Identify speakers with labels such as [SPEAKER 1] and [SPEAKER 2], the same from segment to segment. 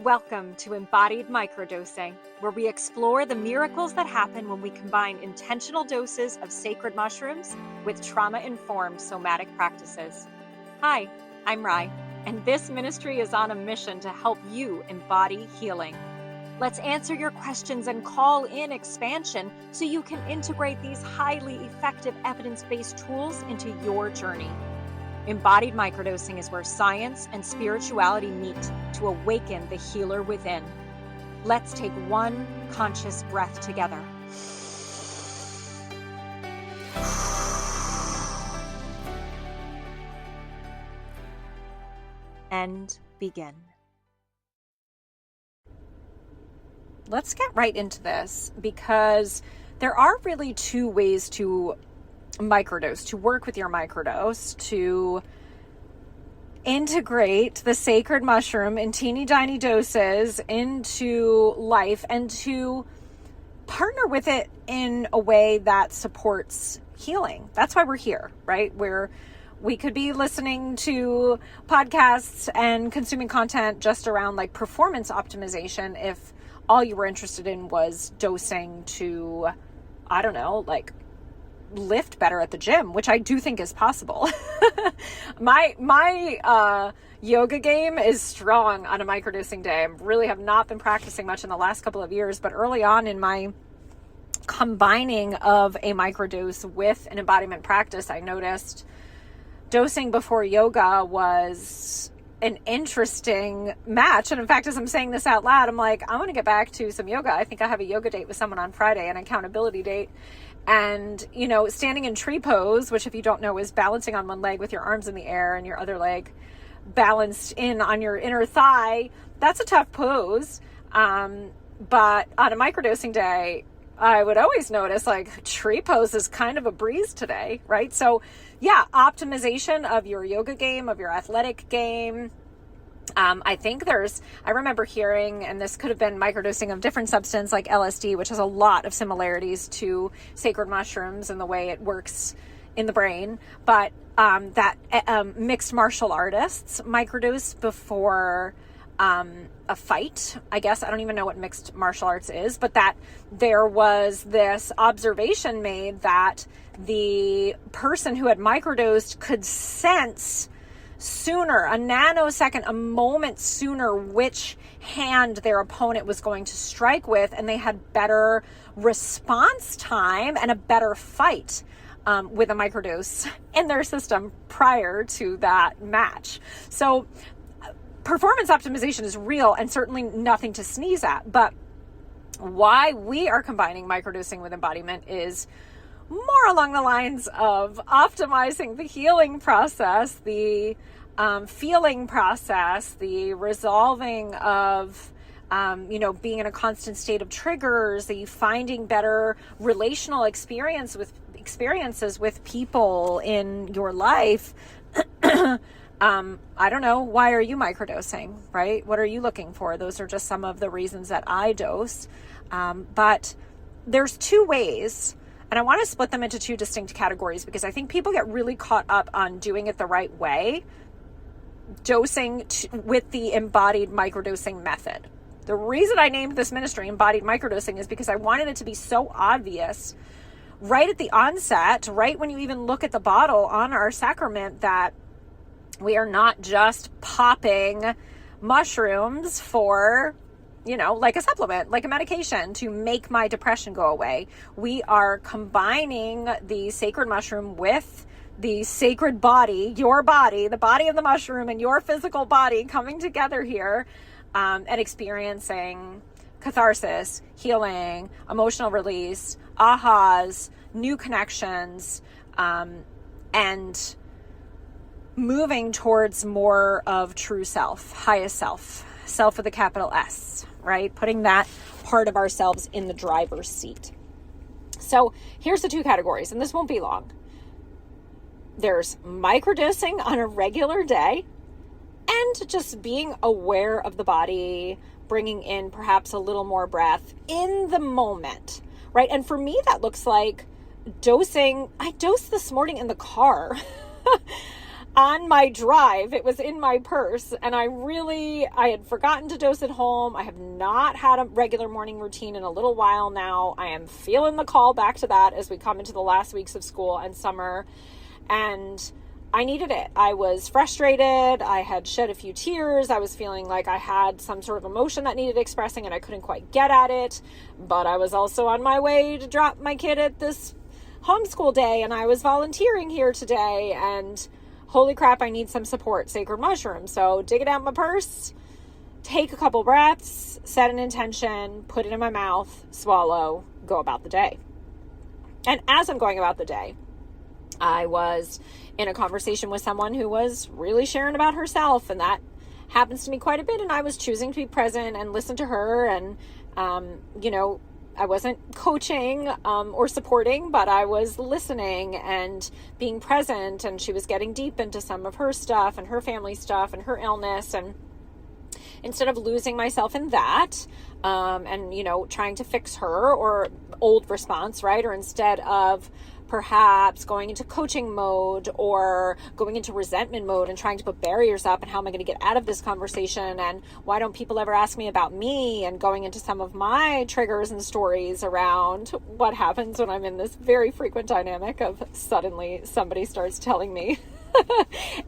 [SPEAKER 1] Welcome to Embodied Microdosing, where we explore the miracles that happen when we combine intentional doses of sacred mushrooms with trauma-informed somatic practices. Hi, I'm Rai, and this ministry is on a mission to help you embody healing. Let's answer your questions and call in expansion so you can integrate these highly effective evidence-based tools into your journey. Embodied microdosing is where science and spirituality meet to awaken the healer within. Let's take one conscious breath together. And begin. Let's get right into this because there are really two ways to microdose, to work with your microdose, to integrate the sacred mushroom in teeny tiny doses into life and to partner with it in a way that supports healing. That's why we're here, right? We could be listening to podcasts and consuming content just around like performance optimization if all you were interested in was dosing to, I don't know, like lift better at the gym, which I do think is possible. My yoga game is strong on a microdosing day. I really have not been practicing much in the last couple of years, but early on in my combining of a microdose with an embodiment practice, I noticed dosing before yoga was an interesting match. And in fact, as I'm saying this out loud, I'm like, I'm going to get back to some yoga. I think I have a yoga date with someone on Friday, an accountability date. And, standing in tree pose, which if you don't know is balancing on one leg with your arms in the air and your other leg balanced in on your inner thigh, that's a tough pose. But on a microdosing day, I would always notice like tree pose is kind of a breeze today, right? So yeah, optimization of your yoga game, of your athletic game. I remember hearing, and this could have been microdosing of different substance like LSD, which has a lot of similarities to sacred mushrooms and the way it works in the brain, but that mixed martial artists microdose before a fight. I guess I don't even know what mixed martial arts is, but that there was this observation made that the person who had microdosed could sense sooner, a nanosecond, a moment sooner, which hand their opponent was going to strike with, and they had better response time and a better fight with a microdose in their system prior to that match. So performance optimization is real and certainly nothing to sneeze at, but why we are combining microdosing with embodiment is more along the lines of optimizing the healing process, the feeling process, the resolving of, being in a constant state of triggers, the finding better relational experiences with people in your life. I don't know. Why are you microdosing, right? What are you looking for? Those are just some of the reasons that I dose. But there's two ways. And I want to split them into two distinct categories because I think people get really caught up on doing it the right way, dosing with the embodied microdosing method. The reason I named this ministry Embodied Microdosing is because I wanted it to be so obvious right at the onset, right when you even look at the bottle on our sacrament, that we are not just popping mushrooms for like a supplement, like a medication to make my depression go away. We are combining the sacred mushroom with the sacred body, your body, the body of the mushroom and your physical body coming together here and experiencing catharsis, healing, emotional release, ahas, new connections, and moving towards more of true self, highest self with a capital S, right? Putting that part of ourselves in the driver's seat. So here's the two categories, and this won't be long. There's microdosing on a regular day and just being aware of the body, bringing in perhaps a little more breath in the moment, right? And for me, that looks like dosing. I dosed this morning in the car. on my drive. It was in my purse, and I had forgotten to dose at home. I have not had a regular morning routine in a little while now. I am feeling the call back to that as we come into the last weeks of school and summer, and I needed it. I was frustrated. I had shed a few tears. I was feeling like I had some sort of emotion that needed expressing and I couldn't quite get at it. But I was also on my way to drop my kid at this homeschool day, and I was volunteering here today, and holy crap, I need some support, sacred mushroom. So dig it out of my purse, take a couple breaths, set an intention, put it in my mouth, swallow, go about the day. And as I'm going about the day, I was in a conversation with someone who was really sharing about herself, and that happens to me quite a bit, and I was choosing to be present and listen to her, and I wasn't coaching or supporting, but I was listening and being present, and she was getting deep into some of her stuff and her family stuff and her illness, and instead of losing myself in that and trying to fix her or old response, right, or instead of perhaps going into coaching mode or going into resentment mode and trying to put barriers up and how am I going to get out of this conversation and why don't people ever ask me about me, and going into some of my triggers and stories around what happens when I'm in this very frequent dynamic of suddenly somebody starts telling me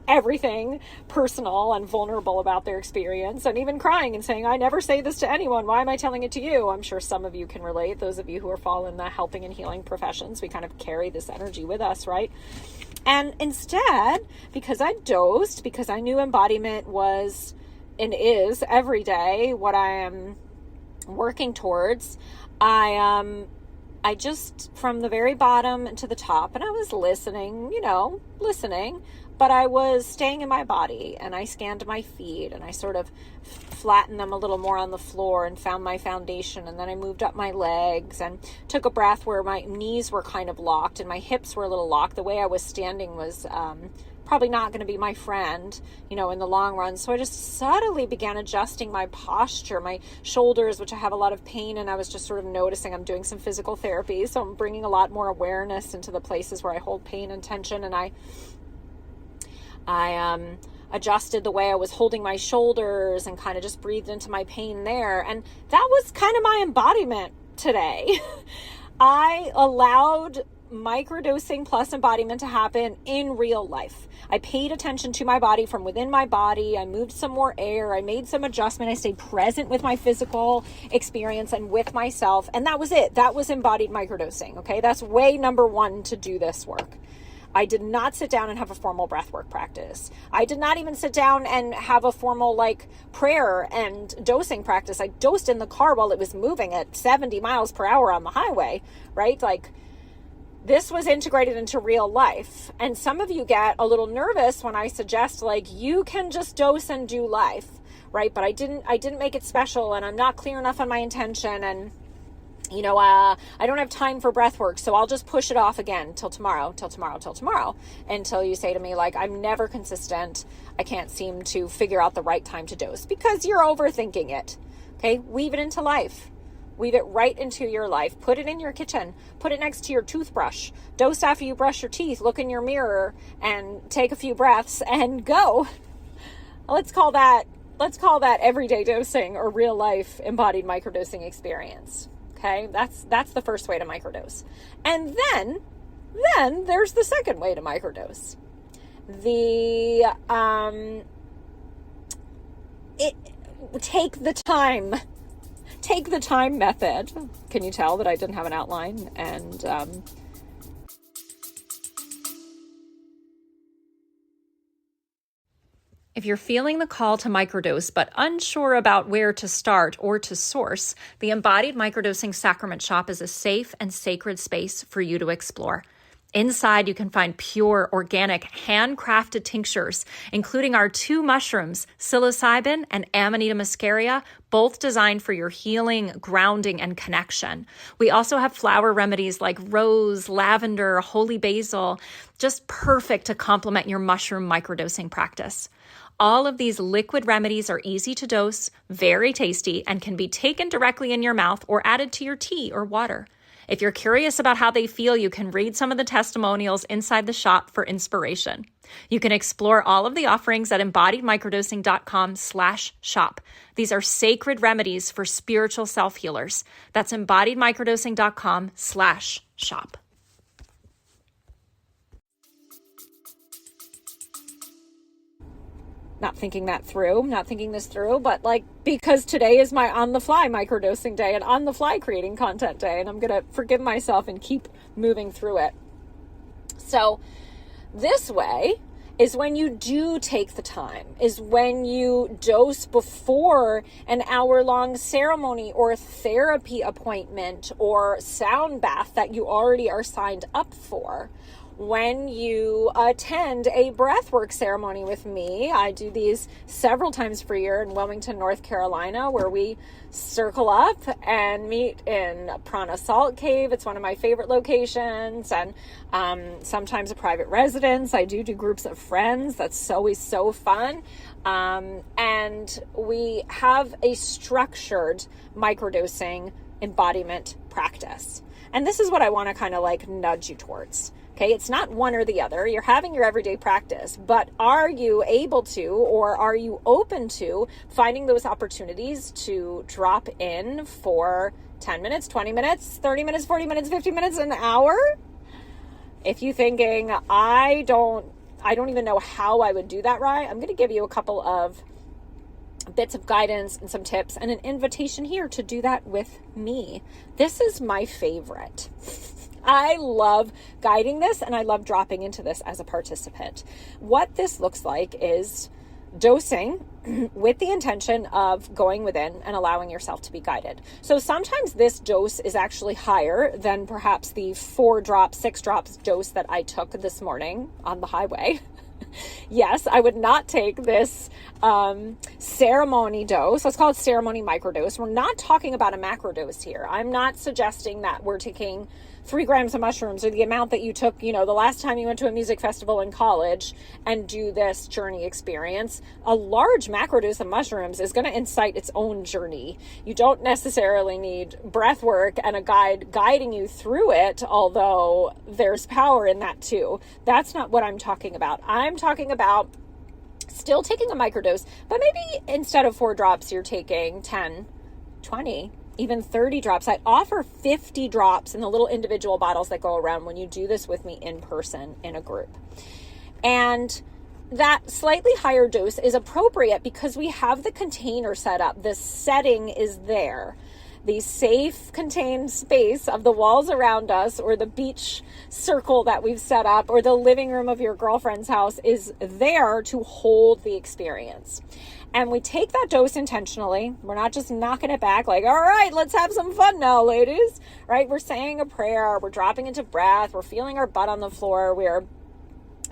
[SPEAKER 1] everything personal and vulnerable about their experience, and even crying and saying, I never say this to anyone. Why am I telling it to you? I'm sure some of you can relate. Those of you who are fall in the helping and healing professions, we kind of carry this energy with us, right? And instead, because I dosed, because I knew embodiment was and is every day what I am working towards, I just, from the very bottom to the top, and I was listening, but I was staying in my body, and I scanned my feet, and I sort of flattened them a little more on the floor and found my foundation, and then I moved up my legs and took a breath where my knees were kind of locked and my hips were a little locked. The way I was standing was probably not going to be my friend, in the long run. So I just subtly began adjusting my posture, my shoulders, which I have a lot of pain, and I was just sort of noticing I'm doing some physical therapy. So I'm bringing a lot more awareness into the places where I hold pain and tension. And I adjusted the way I was holding my shoulders and kind of just breathed into my pain there. And that was kind of my embodiment today. I allowed microdosing plus embodiment to happen in real life. I paid attention to my body from within my body. I moved some more air. I made some adjustment. I stayed present with my physical experience and with myself. And that was it. That was embodied microdosing. Okay. That's way number one to do this work. I did not sit down and have a formal breathwork practice. I did not even sit down and have a formal prayer and dosing practice. I dosed in the car while it was moving at 70 miles per hour on the highway, right? This was integrated into real life. And some of you get a little nervous when I suggest you can just dose and do life, right? But I didn't make it special, and I'm not clear enough on my intention, and I don't have time for breath work, so I'll just push it off again till tomorrow, until you say to me, I'm never consistent. I can't seem to figure out the right time to dose because you're overthinking it. Okay. Weave it into life. Weave it right into your life. Put it in your kitchen. Put it next to your toothbrush. Dose after you brush your teeth. Look in your mirror and take a few breaths and go. Let's call that everyday dosing or real life embodied microdosing experience. Okay, that's the first way to microdose. And then there's the second way to microdose. Take the time method. Can you tell that I didn't have an outline? And if you're feeling the call to microdose but unsure about where to start or to source, the Embodied Microdosing Sacrament Shop is a safe and sacred space for you to explore. Inside, you can find pure, organic, handcrafted tinctures, including our 2 mushrooms, psilocybin and Amanita muscaria, both designed for your healing, grounding, and connection. We also have flower remedies like rose, lavender, holy basil, just perfect to complement your mushroom microdosing practice. All of these liquid remedies are easy to dose, very tasty, and can be taken directly in your mouth or added to your tea or water.
[SPEAKER 2] If you're curious about how they feel, you can read some of the testimonials inside the shop for inspiration. You can explore all of the offerings at embodiedmicrodosing.com/shop. These are sacred remedies for spiritual self-healers. That's embodiedmicrodosing.com/shop.
[SPEAKER 1] Not thinking this through, but because today is my on the fly microdosing day and on the fly creating content day, and I'm going to forgive myself and keep moving through it. So this way is when you do take the time, is when you dose before an hour-long ceremony or therapy appointment or sound bath that you already are signed up for. When you attend a breathwork ceremony with me, I do these several times per year in Wilmington, North Carolina, where we circle up and meet in Prana Salt Cave. It's one of my favorite locations, and sometimes a private residence. I do groups of friends. That's always so fun. And we have a structured microdosing embodiment practice. And this is what I want to kind of nudge you towards. Okay, it's not one or the other. You're having your everyday practice, but are you able to, or are you open to finding those opportunities to drop in for 10 minutes, 20 minutes, 30 minutes, 40 minutes, 50 minutes, an hour? If you're thinking, I don't even know how I would do that right, I'm going to give you a couple of bits of guidance and some tips and an invitation here to do that with me. This is my favorite. I love guiding this, and I love dropping into this as a participant. What this looks like is dosing with the intention of going within and allowing yourself to be guided. So sometimes this dose is actually higher than perhaps the 4-drop, 6 drops dose that I took this morning on the highway. Yes, I would not take this ceremony dose. Let's call it ceremony microdose. We're not talking about a macrodose here. I'm not suggesting that we're taking 3 grams of mushrooms or the amount that you took, the last time you went to a music festival in college and do this journey experience. A large macrodose of mushrooms is going to incite its own journey. You don't necessarily need breath work and a guide guiding you through it, although there's power in that too. That's not what I'm talking about. I'm talking about still taking a microdose, but maybe instead of 4 drops, you're taking 10, 20, even 30 drops. I offer 50 drops in the little individual bottles that go around when you do this with me in person in a group. And that slightly higher dose is appropriate because we have the container set up. The setting is there. The safe contained space of the walls around us, or the beach circle that we've set up, or the living room of your girlfriend's house is there to hold the experience. And we take that dose intentionally. We're not just knocking it back all right, let's have some fun now, ladies, right? We're saying a prayer. We're dropping into breath. We're feeling our butt on the floor. We're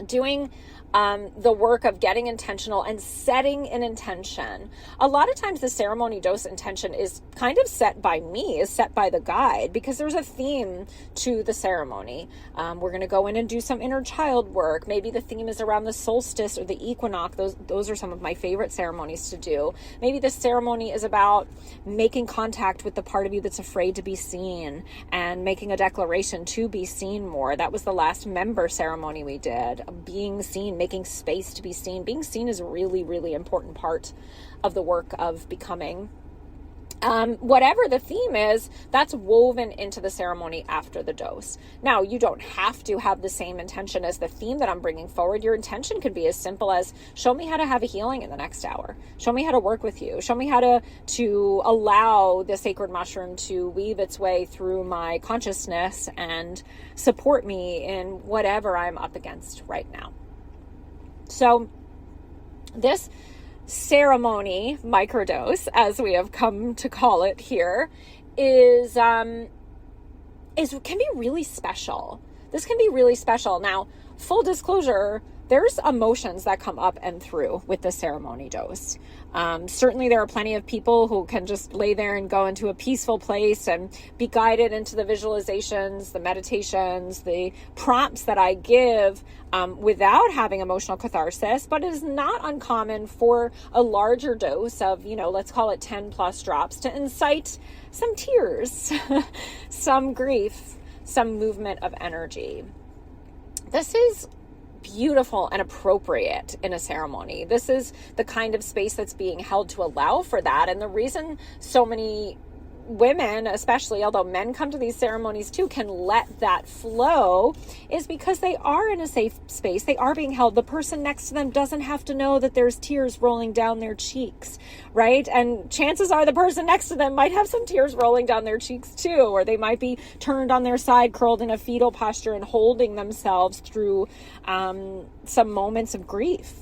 [SPEAKER 1] doing the work of getting intentional and setting an intention. A lot of times the ceremony dose intention is kind of set by me, is set by the guide, because there's a theme to the ceremony. We're going to go in and do some inner child work. Maybe the theme is around the solstice or the equinox. Those are some of my favorite ceremonies to do. Maybe the ceremony is about making contact with the part of you that's afraid to be seen and making a declaration to be seen more. That was the last member ceremony we did. Being seen, making space to be seen. Being seen is a really, really important part of the work of becoming. Whatever the theme is, that's woven into the ceremony after the dose. Now, you don't have to have the same intention as the theme that I'm bringing forward. Your intention could be as simple as, show me how to have a healing in the next hour. Show me how to work with you. Show me how to allow the sacred mushroom to weave its way through my consciousness and support me in whatever I'm up against right now. So this ceremony microdose, as we have come to call it here, is can be really special. This can be really special. Now, full disclosure, there's emotions that come up and through with the ceremony dose. Certainly there are plenty of people who can just lay there and go into a peaceful place and be guided into the visualizations, the meditations, the prompts that I give without having emotional catharsis. But it is not uncommon for a larger dose of, let's call it 10 plus drops to incite some tears, some grief, some movement of energy. This is beautiful and appropriate in a ceremony. This is the kind of space that's being held to allow for that. And the reason so many women, especially, although men come to these ceremonies too, can let that flow is because they are in a safe space. They are being held. The person next to them doesn't have to know that there's tears rolling down their cheeks, right? And chances are the person next to them might have some tears rolling down their cheeks too, or they might be turned on their side, curled in a fetal posture and holding themselves through some moments of grief.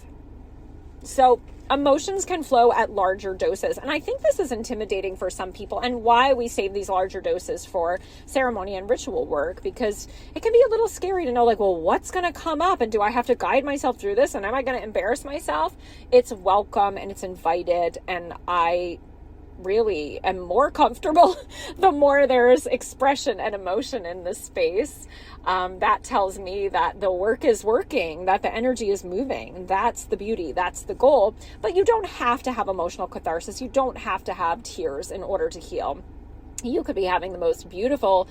[SPEAKER 1] So emotions can flow at larger doses. And I think this is intimidating for some people, and why we save these larger doses for ceremony and ritual work, because it can be a little scary to know, like, well, what's going to come up? And do I have to guide myself through this? And am I going to embarrass myself? It's welcome and it's invited. And I really am more comfortable the more there's expression and emotion in this space. That tells me that the work is working, that the energy is moving. That's the beauty. That's the goal. But you don't have to have emotional catharsis. You don't have to have tears in order to heal. You could be having the most beautiful,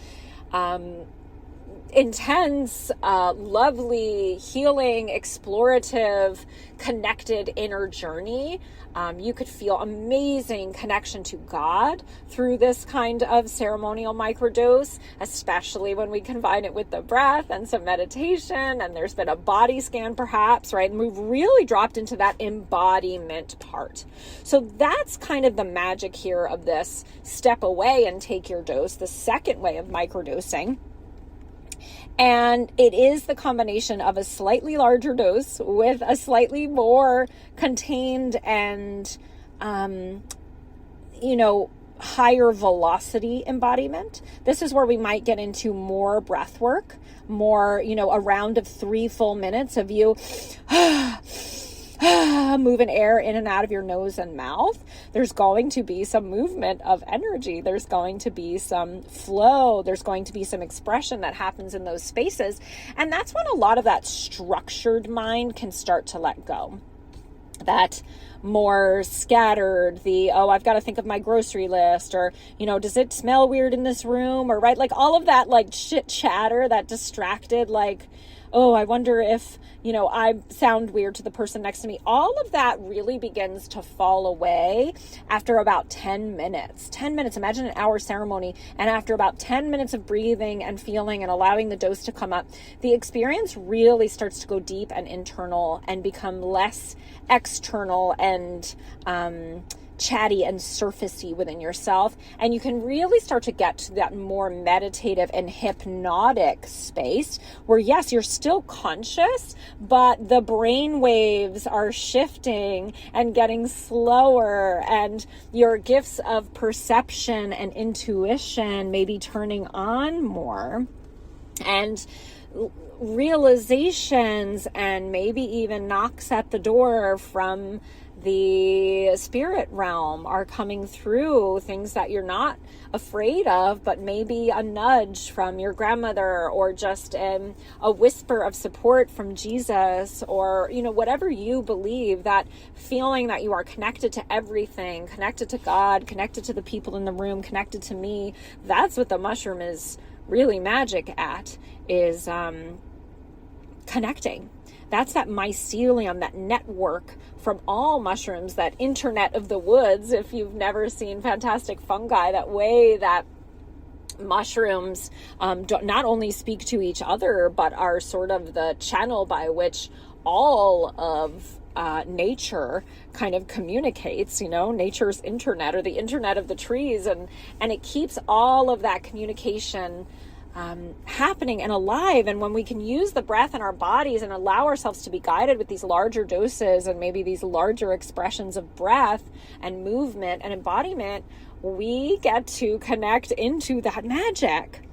[SPEAKER 1] intense, lovely, healing, explorative, connected inner journey. You could feel amazing connection to God through this kind of ceremonial microdose, especially when we combine it with the breath and some meditation, and there's been a body scan perhaps, right? And we've really dropped into that embodiment part. So that's kind of the magic here of this step away and take your dose, the second way of microdosing. And it is the combination of a slightly larger dose with a slightly more contained and, higher velocity embodiment. This is where we might get into more breath work, more, a round of 3 full minutes of you moving air in and out of your nose and mouth. There's going to be some movement of energy. There's going to be some flow. There's going to be some expression that happens in those spaces. And that's when a lot of that structured mind can start to let go. That more scattered, I've got to think of my grocery list, or, does it smell weird in this room? Or, right, like all of that, like chit chatter, that distracted, like, oh, I wonder if, I sound weird to the person next to me. All of that really begins to fall away after about 10 minutes. 10 minutes, imagine an hour ceremony. And after about 10 minutes of breathing and feeling and allowing the dose to come up, the experience really starts to go deep and internal and become less external and chatty and surfacey within yourself. And you can really start to get to that more meditative and hypnotic space where, yes, you're still conscious, but the brain waves are shifting and getting slower, and your gifts of perception and intuition may be turning on more. And realizations and maybe even knocks at the door from the spirit realm are coming through, things that you're not afraid of, but maybe a nudge from your grandmother, or just a whisper of support from Jesus, or, whatever you believe, that feeling that you are connected to everything, connected to God, connected to the people in the room, connected to me. That's what the mushroom is really magic at, is connecting. That's that mycelium, that network from all mushrooms, that internet of the woods. If you've never seen Fantastic Fungi, that way that mushrooms not only speak to each other, but are sort of the channel by which all of nature kind of communicates, nature's internet, or the internet of the trees. And it keeps all of that communication happening and alive. And when we can use the breath in our bodies and allow ourselves to be guided with these larger doses and maybe these larger expressions of breath and movement and embodiment, we get to connect into that magic.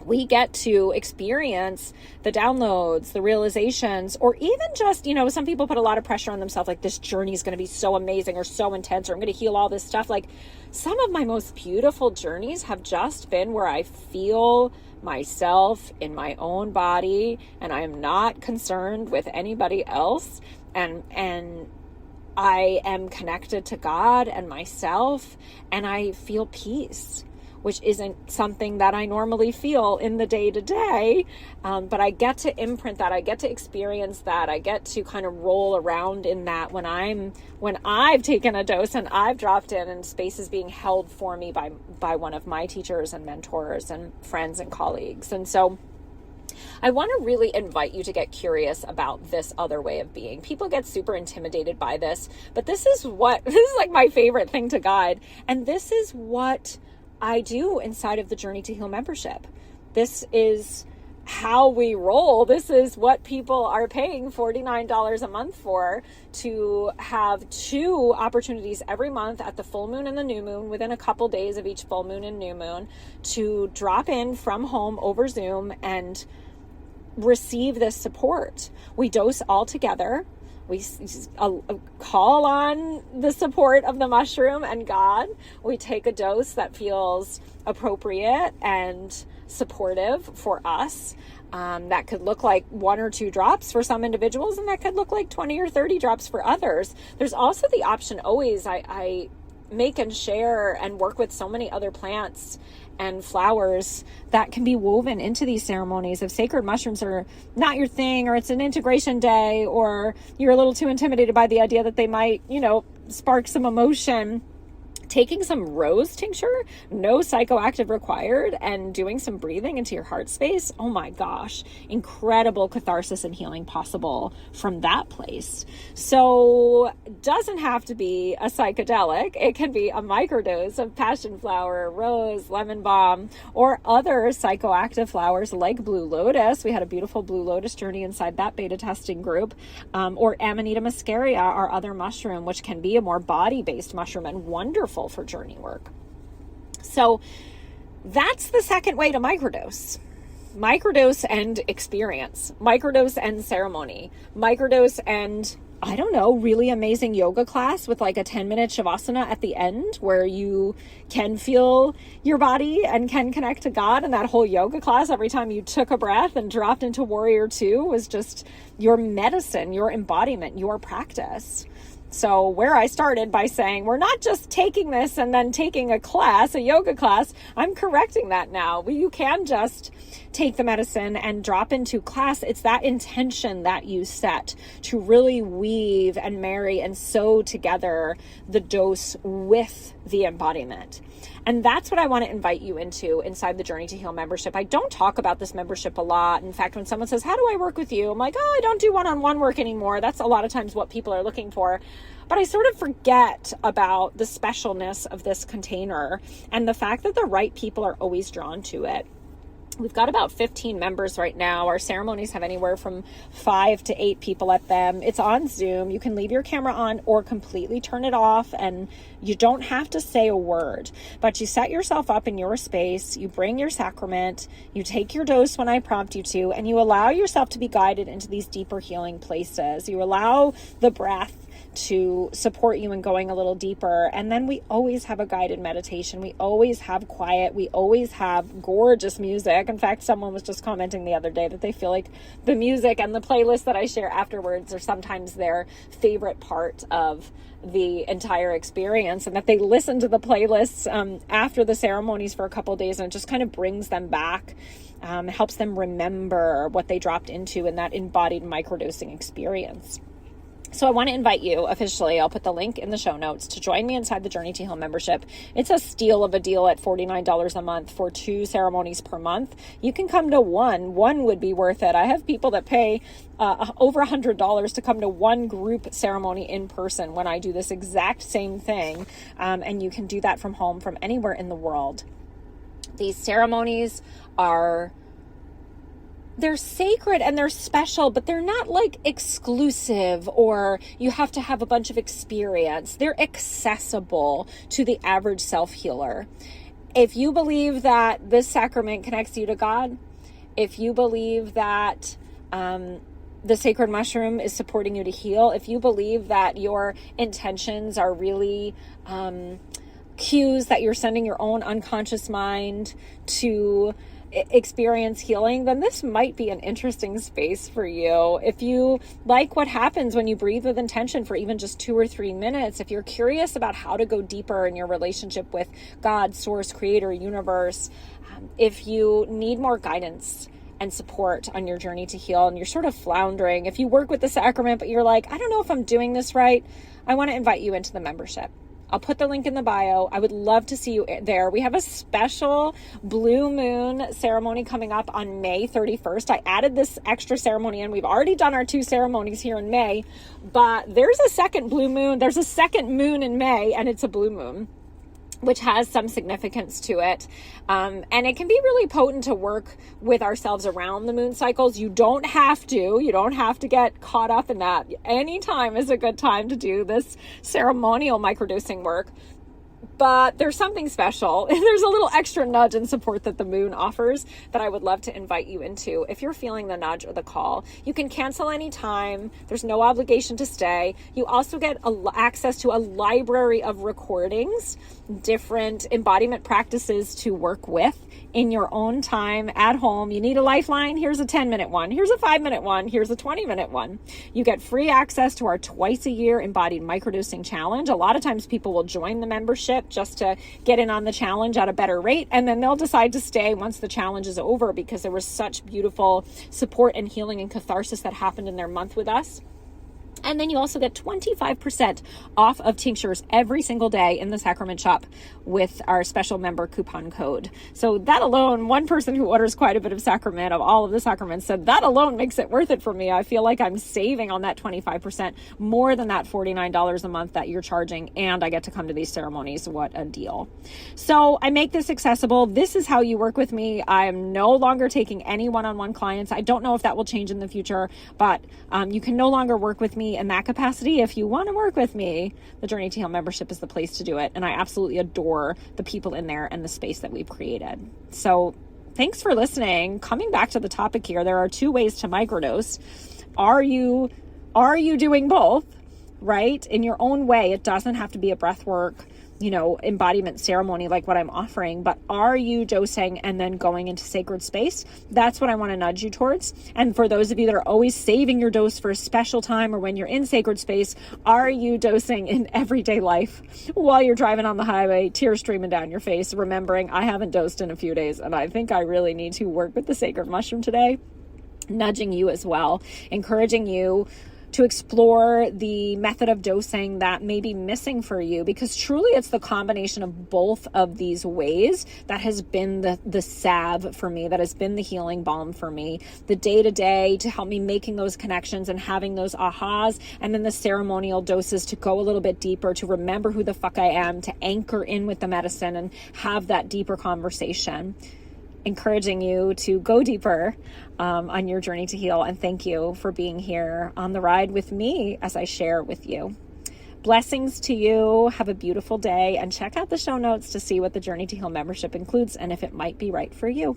[SPEAKER 1] we get to experience the downloads, the realizations, or even just, some people put a lot of pressure on themselves, like this journey is going to be so amazing or so intense, or I'm going to heal all this stuff. Like, some of my most beautiful journeys have just been where I feel myself in my own body and I am not concerned with anybody else. And I am connected to God and myself, and I feel peace, which isn't something that I normally feel in the day to day. But I get to imprint that. I get to experience that. I get to kind of roll around in that when I've taken a dose and I've dropped in and space is being held for me by one of my teachers and mentors and friends and colleagues. And so I want to really invite you to get curious about this other way of being. People get super intimidated by this, but this is like my favorite thing to guide. And this is what I do inside of the Journey to Heal membership. This is how we roll. This is what people are paying $49 a month for, to have 2 opportunities every month at the full moon and the new moon, within a couple days of each full moon and new moon, to drop in from home over Zoom and receive this support. We dose all together. We call on the support of the mushroom and God. We take a dose that feels appropriate and supportive for us. That could look like 1 or 2 drops for some individuals, and that could look like 20 or 30 drops for others. There's also the option always, I make and share and work with so many other plants and flowers that can be woven into these ceremonies. If sacred mushrooms are not your thing, or it's an integration day, or you're a little too intimidated by the idea that they might, spark some emotion, taking some rose tincture, no psychoactive required, and doing some breathing into your heart space, oh my gosh, incredible catharsis and healing possible from that place. So doesn't have to be a psychedelic. It can be a microdose of passion flower, rose, lemon balm, or other psychoactive flowers like blue lotus. We had a beautiful blue lotus journey inside that beta testing group, or Amanita muscaria, our other mushroom, which can be a more body-based mushroom and wonderful for journey work. So that's the second way to microdose. Microdose and experience, microdose and ceremony, microdose and, I don't know, really amazing yoga class with like a 10-minute shavasana at the end where you can feel your body and can connect to God. And that whole yoga class, every time you took a breath and dropped into Warrior 2, was just your medicine, your embodiment, your practice. So where I started by saying, we're not just taking this and then taking a class, a yoga class, I'm correcting that now. You can just take the medicine and drop into class. It's that intention that you set to really weave and marry and sew together the dose with the embodiment. And that's what I want to invite you into inside the Journey to Heal membership. I don't talk about this membership a lot. In fact, when someone says, how do I work with you? I'm like, I don't do one-on-one work anymore. That's a lot of times what people are looking for. But I sort of forget about the specialness of this container and the fact that the right people are always drawn to it. We've got about 15 members right now. Our ceremonies have anywhere from 5 to 8 people at them. It's on Zoom. You can leave your camera on or completely turn it off, and you don't have to say a word, but you set yourself up in your space. You bring your sacrament, you take your dose when I prompt you to, and you allow yourself to be guided into these deeper healing places. You allow the breath to support you in going a little deeper. And then we always have a guided meditation. We always have quiet. We always have gorgeous music. In fact, someone was just commenting the other day that they feel like the music and the playlist that I share afterwards are sometimes their favorite part of the entire experience, and that they listen to the playlists after the ceremonies for a couple of days, and it just kind of brings them back, helps them remember what they dropped into in that embodied microdosing experience. So I want to invite you officially, I'll put the link in the show notes, to join me inside the Journey to Heal membership. It's a steal of a deal at $49 a month for 2 ceremonies per month. You can come to one. One would be worth it. I have people that pay over $100 to come to one group ceremony in person when I do this exact same thing. And you can do that from home, from anywhere in the world. These ceremonies they're sacred and they're special, but they're not like exclusive or you have to have a bunch of experience. They're accessible to the average self-healer. If you believe that this sacrament connects you to God, if you believe that the sacred mushroom is supporting you to heal, if you believe that your intentions are really cues that you're sending your own unconscious mind to experience healing, then this might be an interesting space for you. If you like what happens when you breathe with intention for even just 2 or 3 minutes, if you're curious about how to go deeper in your relationship with God, source, creator, universe, if you need more guidance and support on your journey to heal and you're sort of floundering, if you work with the sacrament but you're like, I don't know if I'm doing this right, I want to invite you into the membership. I'll put the link in the bio. I would love to see you there. We have a special blue moon ceremony coming up on May 31st. I added this extra ceremony in. We've already done our 2 ceremonies here in May, but there's a second blue moon. There's a second moon in May, and it's a blue moon, which has some significance to it. And it can be really potent to work with ourselves around the moon cycles. You don't have to get caught up in that. Any time is a good time to do this ceremonial microdosing work. But there's something special. There's a little extra nudge and support that the moon offers that I would love to invite you into. If you're feeling the nudge or the call, you can cancel anytime. There's no obligation to stay. You also get access to a library of recordings, different embodiment practices to work with in your own time at home. You need a lifeline? Here's a 10-minute one. Here's a 5-minute one. Here's a 20-minute one. You get free access to our twice-a-year embodied microdosing challenge. A lot of times people will join the membership just to get in on the challenge at a better rate, and then they'll decide to stay once the challenge is over because there was such beautiful support and healing and catharsis that happened in their month with us. And then you also get 25% off of tinctures every single day in the Sacrament shop with our special member coupon code. So that alone, one person who orders quite a bit of Sacrament, of all of the sacraments, said that alone makes it worth it for me. I feel like I'm saving on that 25% more than that $49 a month that you're charging, and I get to come to these ceremonies. What a deal. So I make this accessible. This is how you work with me. I am no longer taking any one-on-one clients. I don't know if that will change in the future, but you can no longer work with me in that capacity. If you want to work with me, the Journey to Heal membership is the place to do it. And I absolutely adore the people in there and the space that we've created. So thanks for listening. Coming back to the topic here, there are 2 ways to microdose. Are you doing both, right? In your own way. It doesn't have to be a breath work, embodiment ceremony like what I'm offering, but are you dosing and then going into sacred space? That's what I want to nudge you towards. And for those of you that are always saving your dose for a special time or when you're in sacred space, are you dosing in everyday life while you're driving on the highway, tears streaming down your face, remembering I haven't dosed in a few days and I think I really need to work with the sacred mushroom today? Nudging you as well, encouraging you to explore the method of dosing that may be missing for you, because truly it's the combination of both of these ways that has been the salve for me, that has been the healing balm for me, the day-to-day to help me making those connections and having those ahas, and then the ceremonial doses to go a little bit deeper, to remember who the fuck I am, to anchor in with the medicine and have that deeper conversation. Encouraging you to go deeper on your journey to heal. And thank you for being here on the ride with me as I share with you. Blessings to you. Have a beautiful day, and check out the show notes to see what the Journey to Heal membership includes and if it might be right for you.